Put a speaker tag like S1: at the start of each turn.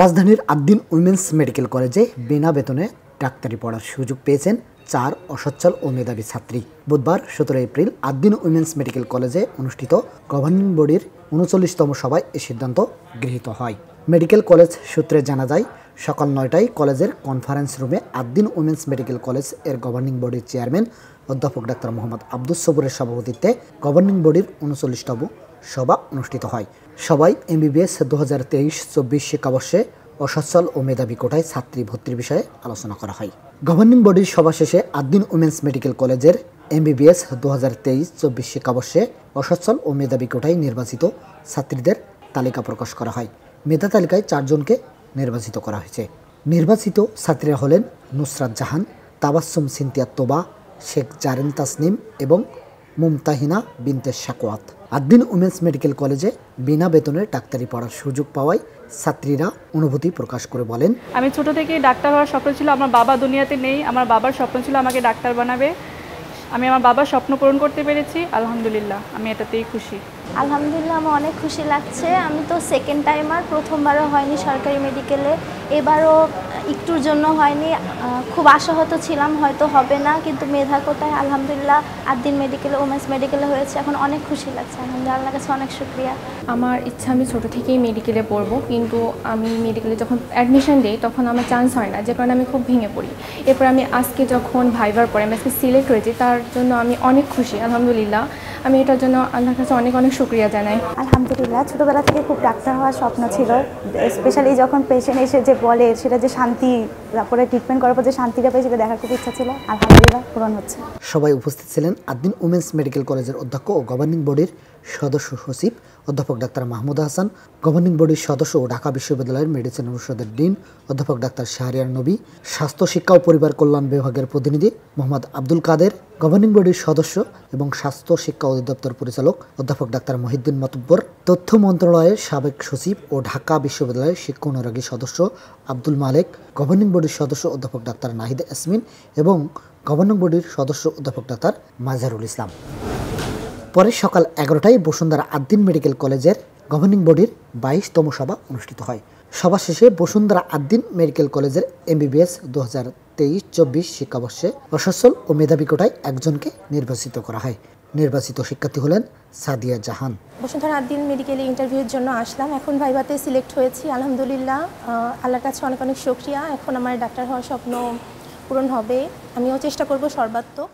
S1: রাজধানীর Ad-din women's medical কলেজে বিনা বেতনে ডাক্তারি পড়ার সুযোগ পেয়েছেন 4 অসচ্ছল ও মেধাবী ছাত্রী। বুধবার 17 এপ্রিল আদ্দিন উইমেন্স মেডিকেল কলেজে অনুষ্ঠিত গভর্নিং বডির 39তম সভায় এ সিদ্ধান্ত গৃহীত হয়। মেডিকেল কলেজ সূত্রে জানা যায়, সকাল 9টায় কলেজের কনফারেন্স রুমে আদ্দিন উইমেন্স মেডিকেল কলেজ এর গভর্নিং বডির চেয়ারম্যান অধ্যাপক ডাক্তার মোহাম্মদ আব্দুস সবুরের সভাপতিত্বে গভর্নিং বডির 39তম সভা অনুষ্ঠিত হয়। সবাই এমবিবিএস 2023-24 শিক্ষাবর্ষে অসচ্ছল ও মেধাবী কোটায় ছাত্রী ভর্তির বিষয়ে আলোচনা করা হয়। গভর্নিং বডির সভা শেষে আদ্দিন উইমেন্স মেডিকেল কলেজের এমবিবিএস 2023-24 শিক্ষাবর্ষে অসচ্ছল ও মেধাবী কোটায় নির্বাচিত ছাত্রীদের তালিকা প্রকাশ করা হয়। মেধা তালিকায় 4 জনকে নির্বাচিত করা হয়েছে। নির্বাচিত ছাত্রীরা হলেন নুসরাত জাহান, তাবাসসুম সিনথিয়া তোবা, শেখ জারেন তাসনিম এবং মুমতাহিনা বিনতে শাকওয়াত। আদ্দিন উইমেন্স মেডিকেল কলেজে বিনা বেতনে ডাক্তারি পড়ার সুযোগ পাওয়ায় ছাত্রীরা অনুভূতি প্রকাশ করে বলেন,
S2: আমি ছোট থেকেই ডাক্তার হওয়ার স্বপ্ন ছিল। আমার বাবা দুনিয়াতে নেই, আমার বাবার স্বপ্ন ছিল আমাকে ডাক্তার বানাবে। আমি আমার বাবার স্বপ্ন পূরণ করতে পেরেছি, আলহামদুলিল্লাহ আমি এটাতেই খুশি।
S3: আলহামদুলিল্লাহ আমার অনেক খুশি লাগছে। আমি তো সেকেন্ড টাইমার, প্রথমবারও হয়নি সরকারি মেডিকেলে, এবারও একটুর জন্য হয়নি। খুব আশাহত ছিলাম হয়তো হবে না, কিন্তু মেধা কোটায় আলহামদুলিল্লাহ আদ্দিন মেডিকেলে, ওমেন্স মেডিকেলে হয়েছে। এখন অনেক খুশি লাগছে, আলহামদুলিল্লাহ, আল্লাহর কাছে অনেক শুকরিয়া।
S4: আমার ইচ্ছা আমি ছোট থেকেই মেডিকেলে পড়বো, কিন্তু আমি মেডিকেলে যখন অ্যাডমিশন দিই তখন আমার চান্স হয় না, যে কারণে আমি খুব ভেঙে পড়ি। এরপর আমি আজকে যখন ভাইবার পরে আমি আজকে সিলেক্ট হয়েছি, তার জন্য আমি অনেক খুশি, আলহামদুলিল্লাহ। আমি এটার জন্য আল্লাহর কাছে অনেক অনেক শুকরিয়া জানাই।
S3: আলহামদুলিল্লাহ, ছোটোবেলা থেকে খুব ডাক্তার হওয়ার স্বপ্ন ছিল। স্পেশালি যখন পেশেন্ট এসে যে বলে সেটা যে শান্তি, তারপরে ট্রিটমেন্ট করার পর যে শান্তিটা পাই, সেটা দেখার খুব ইচ্ছা ছিল। আলহামদুলিল্লাহ পূরণ হচ্ছে।
S1: সবাই উপস্থিত ছিলেন আদ্দিন উইমেন্স মেডিকেল কলেজের অধ্যক্ষ ও গভর্নিং বডির সদস্য সচিব অধ্যাপক ডাক্তার মাহমুদা হাসান, গভর্নিং বডির সদস্য ও ঢাকা বিশ্ববিদ্যালয়ের মেডিসিন অনুষদের ডিন অধ্যাপক ডাক্তার শাহরিয়ার নবী, স্বাস্থ্য শিক্ষা ও পরিবার কল্যাণ বিভাগের প্রতিনিধি মোহাম্মদ আব্দুল কাদের, গভর্নিং বডির সদস্য এবং স্বাস্থ্য শিক্ষা অধিদপ্তর পরিচালক অধ্যাপক ডাক্তার মহিউদ্দিন মাতুব্বর, তথ্য মন্ত্রণালয়ের সাবেক সচিব ও ঢাকা বিশ্ববিদ্যালয়ের শিক্ষা অনুরাগী সদস্য আব্দুল মালেক, গভর্নিং বডির সদস্য অধ্যাপক ডাক্তার নাহিদা ইয়াসমিন এবং গভর্নিং বডির সদস্য অধ্যাপক ডাক্তার মাজহারুল ইসলাম। পরে সকাল 11টায় বসুন্ধরা আদ্দিন মেডিকেল কলেজের গভর্নিং বডির 22তম সভা অনুষ্ঠিত হয়। সভা শেষে বসুন্ধরা আদ্দিন মেডিকেল কলেজের এমবিবিএস 2023-24 শিক্ষাবর্ষে অসচ্ছল ও মেধাবী কোটায় একজনকে নির্বাচিত করা হয়। নির্বাচিত শিক্ষার্থী হলেন সাদিয়া জাহান।
S5: বসুন্ধরা আদ্দিন মেডিকেলে ইন্টারভিউর জন্য আসলাম, এখন ভাইভাতে সিলেক্ট হয়েছি, আলহামদুলিল্লাহ। আল্লাহর কাছে অনেক অনেক শুকরিয়া। এখন আমার ডাক্তার হওয়ার স্বপ্ন পূরণ হবে, আমিও চেষ্টা করব সর্বাত্মক।